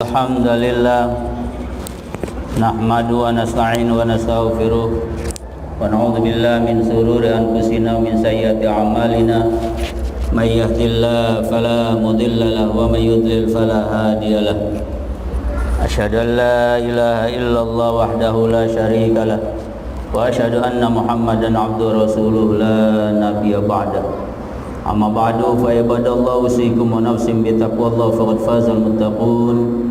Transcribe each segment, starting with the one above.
Alhamdulillah nahmadu wa nasta'inu wa nastaghfiruh wa na'udzu billahi min shururi anfusina wa min sayyiati a'malina may yahdihillahu fala mudilla lahu wa may yudlil fala hadiya lahu asyhadu an la ilaha illallah wahdahu la syarika lah wa asyhadu anna muhammadan abduhu rasuluh la nabiyya ba'dahu. Amma ba'du fa ibadallahu usikum wa nafsim bi taqwallah faqad fazal muttaqun.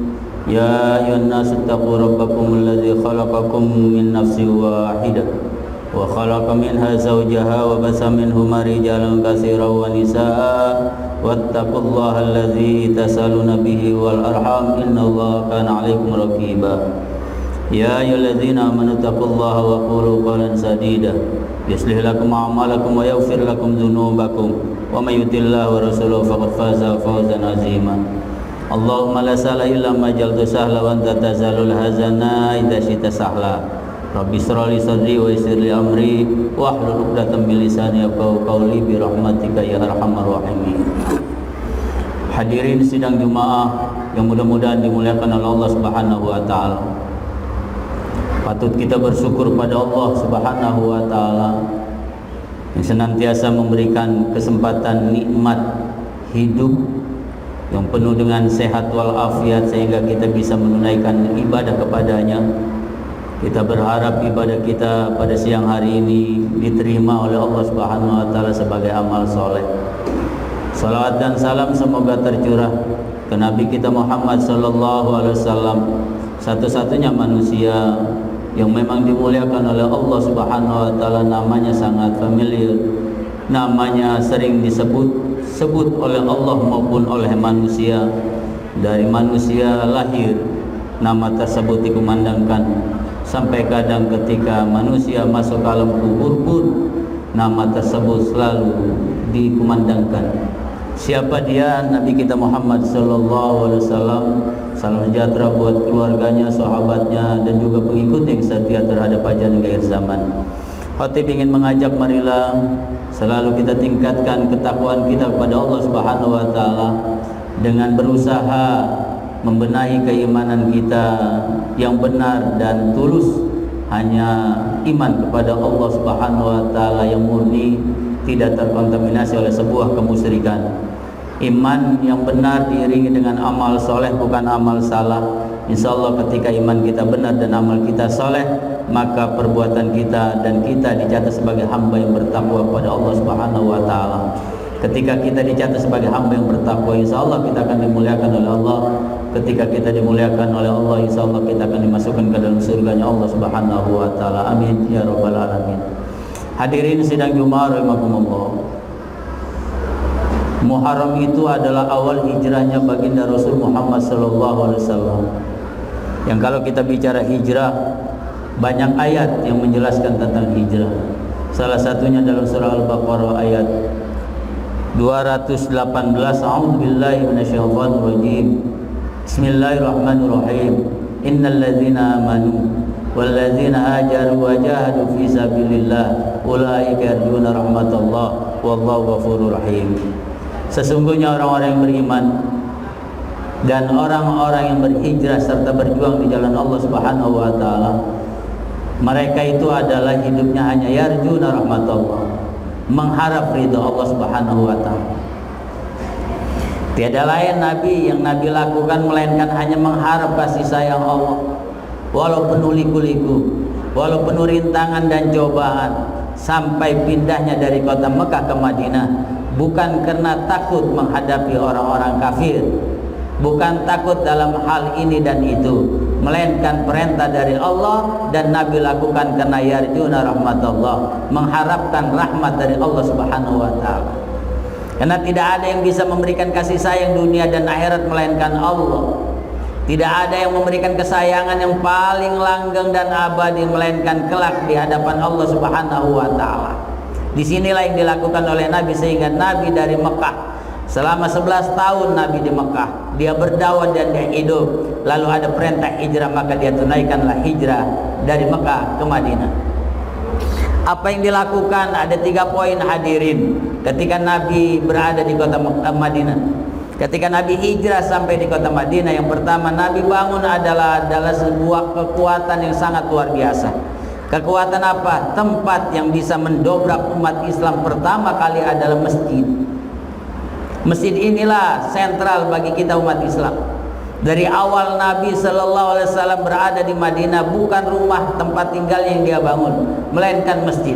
Ya ayyuhan nasu taqu rabbakum alladzi khalaqakum min nafsin wahidah wa khalaqa minha zawjaha wa basa minhuma rijalan katsiran wa nisaa wattaqullaha alladzi tasaluna bihi wal arham innallaha kana 'alaikum raqiba. Ya ayyuhalladzina amanu taqullaha wa qulu qawlan sadida yuslih lakum a'malakum wa yaghfir lakum dzunubakum wa may yuti'illah wa rasulahu faqad faza fawzan 'azima. Allahumma la sahla illa ma jaltu sahla wa anta tazalul hazana idza syi'ta sahla. Rabbi shrah li sadri wa yassir li amri wa hlul 'uqdatam min lisani yafqahu qawli bi rahmatika ya arhamar rahimin. Hadirin sidang Jumaah yang mudah-mudahan dimuliakan oleh Allah Subhanahu wa taala. Patut kita bersyukur pada Allah Subhanahu wa taala yang senantiasa memberikan kesempatan nikmat hidup yang penuh dengan sehat walafiat sehingga kita bisa menunaikan ibadah kepadanya. Kita berharap ibadah kita pada siang hari ini diterima oleh Allah Subhanahu wa taala sebagai amal soleh. Salawat dan salam semoga tercurah ke Nabi kita Muhammad sallallahu alaihi wasallam, satu-satunya manusia yang memang dimuliakan oleh Allah Subhanahu wa taala. Namanya sangat familiar, namanya sering disebut oleh Allah maupun oleh manusia. Dari manusia lahir nama tersebut dikumandangkan, sampai kadang ketika manusia masuk ke alam kubur pun nama tersebut selalu dikumandangkan. Siapa dia? Nabi kita Muhammad sallallahu alaihi wasallam. Salam sejahtera buat keluarganya, sahabatnya, dan juga pengikut yang setia terhadap ajaran akhir zaman. Khatib ingin mengajak, marilah selalu kita tingkatkan ketakwaan kita kepada Allah Subhanahu wa taala dengan berusaha membenahi keimanan kita yang benar dan tulus. Hanya iman kepada Allah Subhanahu wa taala yang murni, tidak terkontaminasi oleh sebuah kemusyrikan. Iman yang benar diiringi dengan amal soleh, bukan amal salah. Insya Allah ketika iman kita benar dan amal kita soleh, maka perbuatan kita dan kita dicatat sebagai hamba yang bertakwa kepada Allah Subhanahu wa taala. Ketika kita dicatat sebagai hamba yang bertakwa, insya Allah kita akan dimuliakan oleh Allah. Ketika kita dimuliakan oleh Allah, insya Allah kita akan dimasukkan ke dalam surganya Allah Subhanahu wa taala. Amin ya rabbal alamin. Hadirin sidang Jumaah rahimakumullah. Muharram itu adalah awal hijrahnya baginda Rasul Muhammad sallallahu alaihi wasallam. Yang kalau kita bicara hijrah, banyak ayat yang menjelaskan tentang hijrah. Salah satunya dalam surah Al-Baqarah ayat 218. A'udzubillahi minasyaitonir rajim. Bismillahirrahmanirrahim. Innal ladzina amanu wal ladzina hajaru wa jahadu fi sabilillah ulaika yarjuna rahmatallah wallahu ghafurur rahim. Sesungguhnya orang-orang yang beriman dan orang-orang yang berhijrah serta berjuang di jalan Allah Subhanahu wa taala, mereka itu adalah hidupnya hanya yarjuna rahmatullah, mengharap ridha Allah Subhanahu wa taala. Tiada lain Nabi yang Nabi lakukan melainkan hanya mengharap kasih sayang Allah. Walau penuh liku-liku, walau penuh rintangan dan cobaan, sampai pindahnya dari kota Mekah ke Madinah, bukan karena takut menghadapi orang-orang kafir, bukan takut dalam hal ini dan itu, melainkan perintah dari Allah dan Nabi lakukan karena yarjuna rahmatullah, mengharapkan rahmat dari Allah Subhanahu wa taala. Karena tidak ada yang bisa memberikan kasih sayang dunia dan akhirat melainkan Allah. Tidak ada yang memberikan kesayangan yang paling langgeng dan abadi melainkan kelak di hadapan Allah Subhanahu wa taala. Disinilah yang dilakukan oleh Nabi, sehingga Nabi dari Mekah selama 11 tahun Nabi di Mekah, dia berdakwah dan dia hidup. Lalu ada perintah hijrah, maka dia tunaikanlah hijrah dari Mekah ke Madinah. Apa yang dilakukan? Ada 3 poin hadirin ketika Nabi berada di kota Madinah. Ketika Nabi hijrah sampai di kota Madinah, yang pertama Nabi bangun adalah sebuah kekuatan yang sangat luar biasa. Kekuatan apa? Tempat yang bisa mendobrak umat Islam pertama kali adalah masjid. Masjid inilah sentral bagi kita umat Islam. Dari awal Nabi Sallallahu Alaihi Wasallam berada di Madinah, bukan rumah tempat tinggal yang dia bangun, melainkan masjid.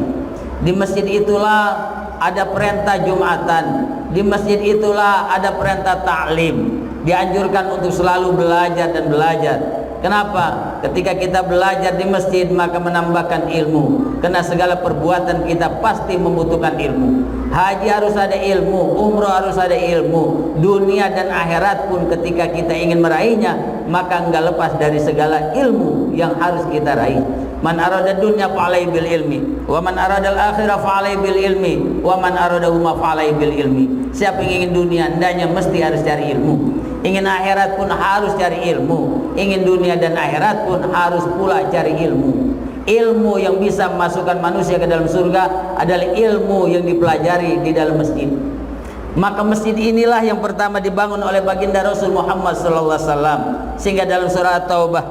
Di masjid itulah ada perintah Jumatan. Di masjid itulah ada perintah ta'lim. Dianjurkan untuk selalu belajar dan belajar. Kenapa? Ketika kita belajar di masjid maka menambahkan ilmu. Karena segala perbuatan kita pasti membutuhkan ilmu. Haji harus ada ilmu, umroh harus ada ilmu. Dunia dan akhirat pun ketika kita ingin meraihnya, maka enggak lepas dari segala ilmu yang harus kita raih. Man arada dunya fa'alai bil ilmi, wa man arada al-akhirah fa'alai bil ilmi, wa man aradahuma fa'alai bil ilmi. Siapa yang ingin dunia, hendaknya mesti harus cari ilmu. Ingin akhirat pun harus cari ilmu. Ingin dunia dan akhirat pun harus pula cari ilmu. Ilmu yang bisa memasukkan manusia ke dalam surga adalah ilmu yang dipelajari di dalam masjid. Maka masjid inilah yang pertama dibangun oleh baginda Rasul Muhammad sallallahu alaihi wasallam. Sehingga dalam surah At-Taubah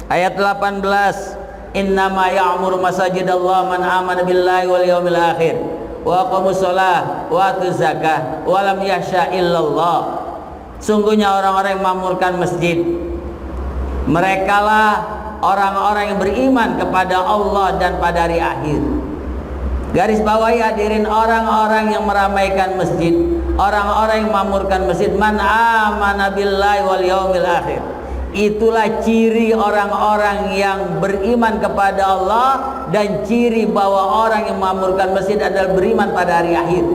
ayat 18, innama ya'muru masajidallah man amana billahi wal yawmil akhir wa aqamus shalah wa atuz zakah wa lam yakhsha illallah. Sungguhnya orang-orang yang memakmurkan masjid, merekalah orang-orang yang beriman kepada Allah dan pada hari akhir. Garis bawahi hadirin, orang-orang yang meramaikan masjid, orang-orang yang memakmurkan masjid, man amana billahi wal yaumil akhir. Itulah ciri orang-orang yang beriman kepada Allah, dan ciri bahwa orang yang memakmurkan masjid adalah beriman pada hari akhir.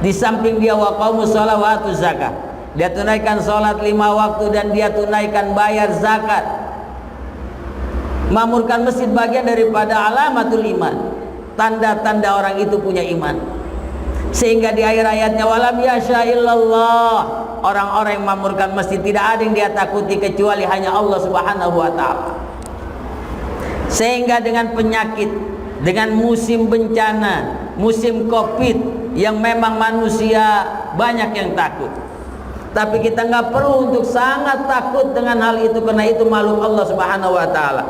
Di samping dia waqamus shalah wa atuz zakah, dia tunaikan sholat 5 waktu dan dia tunaikan bayar zakat. Memakmurkan masjid bagian daripada alamatul iman, tanda-tanda orang itu punya iman. Sehingga di akhir ayatnya walam yasha illallah, orang-orang yang memakmurkan masjid tidak ada yang dia takuti kecuali hanya Allah Subhanahu wa taala. Sehingga dengan penyakit, dengan musim bencana, musim Covid yang memang manusia banyak yang takut, tapi kita nggak perlu untuk sangat takut dengan hal itu, karena itu makhluk Allah Subhanahu wa taala.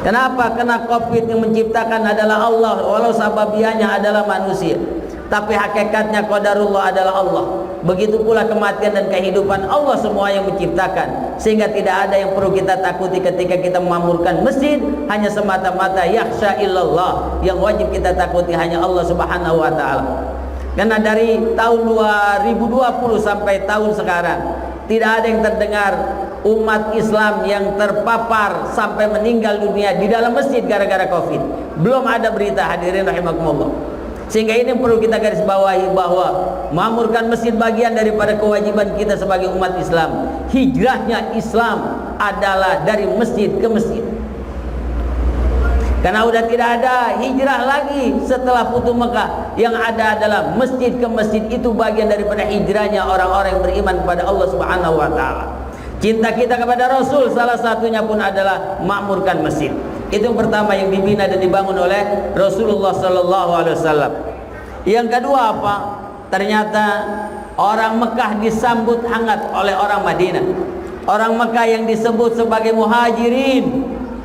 Kenapa? Karena Covid yang menciptakan adalah Allah, walau sababiannya adalah manusia, tapi hakikatnya qadarullah adalah Allah. Begitu pula kematian dan kehidupan, Allah semua yang menciptakan. Sehingga tidak ada yang perlu kita takuti ketika kita memakmurkan masjid, hanya semata-mata yakhsha illallah. Yang wajib kita takuti hanya Allah Subhanahu wa taala. Karena dari tahun 2020 sampai tahun sekarang tidak ada yang terdengar umat Islam yang terpapar sampai meninggal dunia di dalam masjid gara-gara Covid. Belum ada berita, hadirin rahimakumullah. Sehingga ini perlu kita garis bawahi bahwa memakmurkan masjid bagian daripada kewajiban kita sebagai umat Islam. Hijrahnya Islam adalah dari masjid ke masjid. Karena sudah tidak ada hijrah lagi setelah Futuh Mekah. Yang ada adalah masjid ke masjid. Itu bagian daripada hijrahnya orang-orang yang beriman kepada Allah Subhanahu wa taala. Cinta kita kepada Rasul salah satunya pun adalah makmurkan masjid. Itu yang pertama yang dibina dan dibangun oleh Rasulullah sallallahu alaihi wasallam. Yang kedua apa? Ternyata orang Mekah disambut hangat oleh orang Madinah. Orang Mekah yang disebut sebagai muhajirin,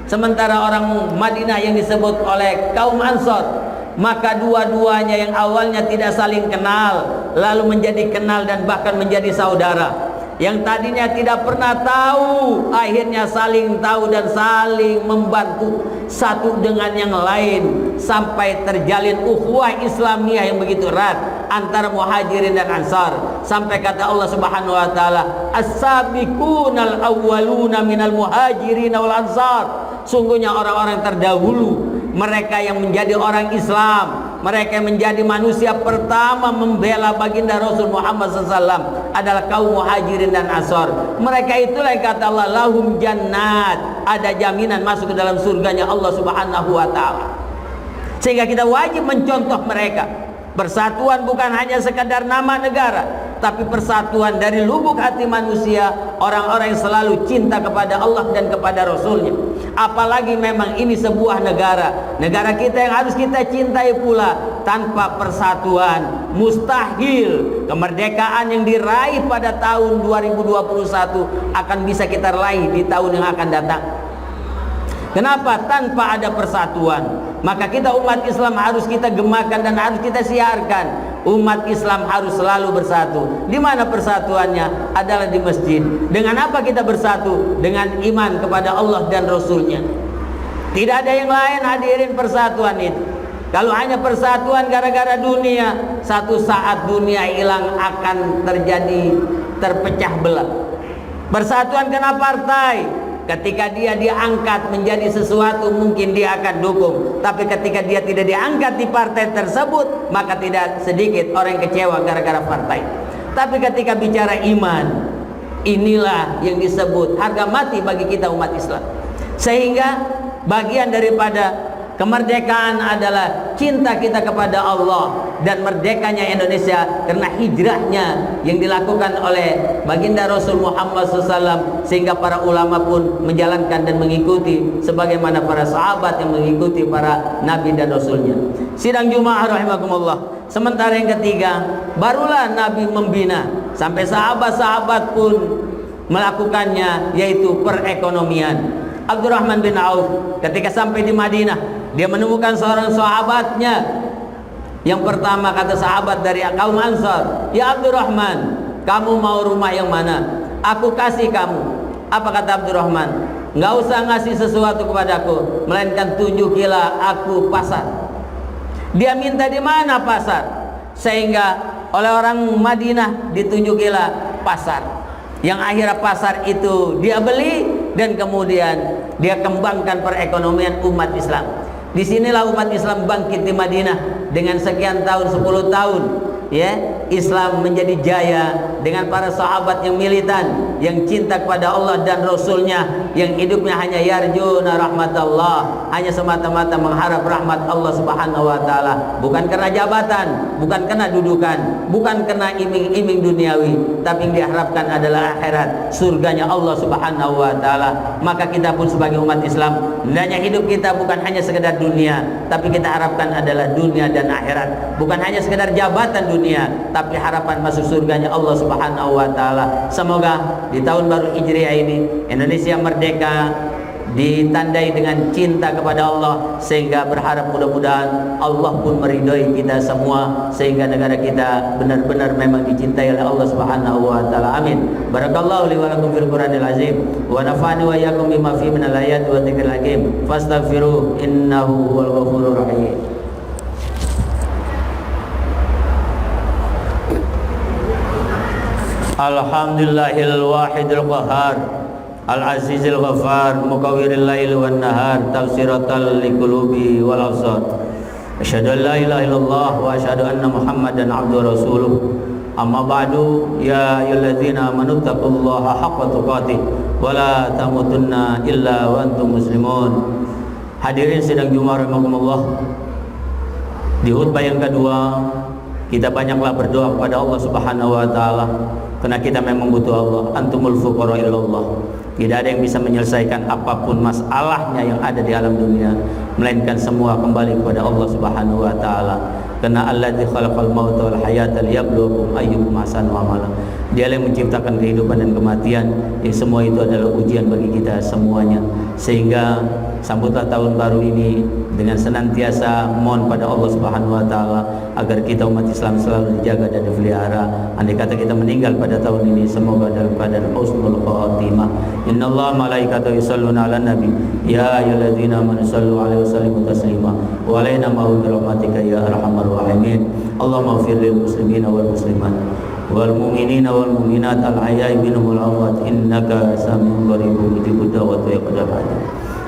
sementara orang Madinah yang disebut oleh kaum Ansor. Maka dua-duanya yang awalnya tidak saling kenal, lalu menjadi kenal dan bahkan menjadi saudara. Yang tadinya tidak pernah tahu, akhirnya saling tahu dan saling membantu satu dengan yang lain, sampai terjalin ukhuwah Islamiyah yang begitu erat antara muhajirin dan ansar. Sampai kata Allah Subhanahu wa taala, as-sabiqunal awwaluna minal muhajirin wal ansar. Sungguhnya orang-orang terdahulu, mereka yang menjadi orang Islam, mereka yang menjadi manusia pertama membela baginda Rasul Muhammad SAW adalah kaum muhajirin dan ansar. Mereka itulah yang kata Allah, lahum jannat, ada jaminan masuk ke dalam surganya Allah Subhanahu wa taala. Sehingga kita wajib mencontoh mereka. Persatuan bukan hanya sekadar nama negara, tapi persatuan dari lubuk hati manusia, orang-orang yang selalu cinta kepada Allah dan kepada Rasulnya. Apalagi memang ini sebuah negara kita yang harus kita cintai pula. Tanpa persatuan mustahil kemerdekaan yang diraih pada tahun 2021 akan bisa kita raih di tahun yang akan datang. Kenapa? Tanpa ada persatuan, maka kita umat Islam harus kita gemakan dan harus kita siarkan. Umat Islam harus selalu bersatu. Di mana persatuannya? Adalah di masjid. Dengan apa kita bersatu? Dengan iman kepada Allah dan Rasulnya. Tidak ada yang lain hadirin persatuan itu. Kalau hanya persatuan gara-gara dunia, satu saat dunia hilang akan terjadi terpecah belah. Persatuan kena partai. Ketika dia diangkat menjadi sesuatu mungkin dia akan dukung. Tapi ketika dia tidak diangkat di partai tersebut, maka tidak sedikit orang yang kecewa gara-gara partai. Tapi ketika bicara iman, inilah yang disebut harga mati bagi kita umat Islam. Sehingga bagian daripada kemerdekaan adalah cinta kita kepada Allah dan merdekanya Indonesia karena hijrahnya yang dilakukan oleh baginda Rasul Muhammad SAW, sehingga para ulama pun menjalankan dan mengikuti sebagaimana para sahabat yang mengikuti para nabi dan rasulnya. Sidang Jumat rahimakumullah. Sementara yang ketiga, barulah Nabi membina sampai sahabat-sahabat pun melakukannya, yaitu perekonomian. Abdurrahman bin Auf ketika sampai di Madinah, dia menemukan seorang sahabatnya. Yang pertama kata sahabat dari kaum Ansar, "Ya Abdurrahman, kamu mau rumah yang mana? Aku kasih kamu." Apa kata Abdurrahman? "Nggak usah ngasih sesuatu kepadaku, melainkan tunjukilah aku pasar." Dia minta di mana pasar, sehingga oleh orang Madinah ditunjukilah pasar. Yang akhirnya pasar itu dia beli dan kemudian dia kembangkan perekonomian umat Islam. Disinilah umat Islam bangkit di Madinah dengan sekian tahun, 10 tahun, ya, Islam menjadi jaya dengan para sahabat yang militan, yang cinta kepada Allah dan Rasulnya, yang hidupnya hanya yarjuna rahmatallah, hanya semata-mata mengharap rahmat Allah Subhanahu wa taala, bukan karena jabatan, bukan karena dudukan, bukan karena iming-iming duniawi, tapi yang diharapkan adalah akhirat, surganya Allah Subhanahu wa taala. Maka kita pun sebagai umat Islam, hendaknya hidup kita bukan hanya sekedar dunia, tapi kita harapkan adalah dunia dan akhirat, bukan hanya sekedar jabatan dunia, tapi harapan masuk surganya Allah Subhanahu wa taala. Semoga di tahun baru Hijriah ini Indonesia merdeka ditandai dengan cinta kepada Allah, sehingga berharap mudah-mudahan Allah pun meridhoi kita semua, sehingga negara kita benar-benar memang dicintai oleh Allah Subhanahu wa taala. Amin. Barakallahu li wa lakum fil Qur'anil azim wa nafa'ani wa iyyakum bima fihi minal ayati wa dzikril hakim. Fastaghfiruh innahu huwal ghafurur rahim. Alhamdulillahil wahidil qahhar al-azizil ghaffar mukawwiril laili wan nahar tafsiratal liqulubi wal absar. Asyhadu an la ilaha illallah wa asyhadu anna Muhammadan abduhu rasuluh. Amma ba'du, ya ayyuhalladzina amanu taqullaha haqqa tuqatih wa la tamutunna illa wa antum muslimun. Hadirin sidang Jumat rahimakumullah. Di khutbah yang kedua, kita banyaklah berdoa kepada Allah Subhanahu wa taala, karena kita memang butuh Allah. Antumul fuqara ilallah. Tidak ada yang bisa menyelesaikan apapun masalahnya yang ada di alam dunia, melainkan semua kembali kepada Allah Subhanahu wa taala. Karena alladzi khalaqal mauta wal hayata liyabluwakum ayyukum ahsanu amala. Dia yang menciptakan kehidupan dan kematian, yang semua itu adalah ujian bagi kita semuanya. Sehingga sambutlah tahun baru ini dengan senantiasa mohon pada Allah Subhanahu wa taala agar kita umat Islam selalu dijaga dan dipelihara. Andai kata kita meninggal pada tahun ini, semoga dalam keadaan husnul khatimah. Innallaha malaikatahu yusholluna 'alan nabi ya ayyuhalladzina amanu shallu 'alaihi wa sallimu taslima wa 'alaina ma'u bi rahmatika ya arhamar rahimin. Allahumma ighfir lil muslimina wal muslimat wal mu'minina wal mu'minat al ahya'i minhum wal amwat innaka samiun qaribun mujibud da'wati ya qadar hajat.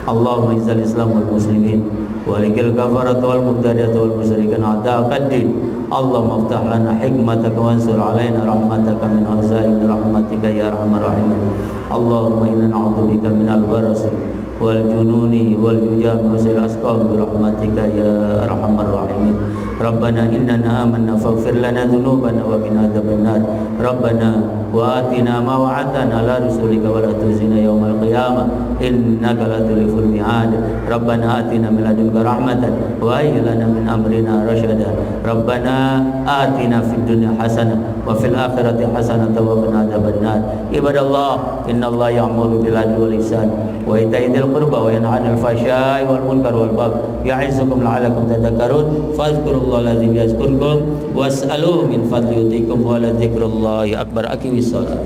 Allahumma izzil islam wal muslimin walikil kafarat wal mubtadi'at wal musyrikin a'da'akad din. Allahumma aftah lana hikmataka wansur alaina rahmataka min azaim rahmatika ya arhamar rahimin. Allahumma inna na'udzubika minal barasi wal jununi wal jujam wa sil asqam bi rahmatika ya arhamar rahimin. Rabbana innana amanna faghfir lana dhunubana wa qina adzabannar. Rabbana wa atina ma wa'adtana ala rusulika wa la tuzina yaumal qiyamah innaka la tuliful mi'ad. Rabbana atina min ladunka rahmatan wa hayyi lana min amrina rasyada. Rabbana atina fid dunya hasanah wa fil akhirati hasanah wa qina adzabannar. Ibadallah, innallaha ya'muru bil adli wal ihsan wa ita'i dzil qurba wa yanha 'anil fahsya'i wal munkar wal baghi ya'izukum la'allakum tadhakkarun. Fadhkurullaha alazim yazkurkum was'aluhu min fadli yutikum wa la dzikrullahi akbar. Aqimis shalah.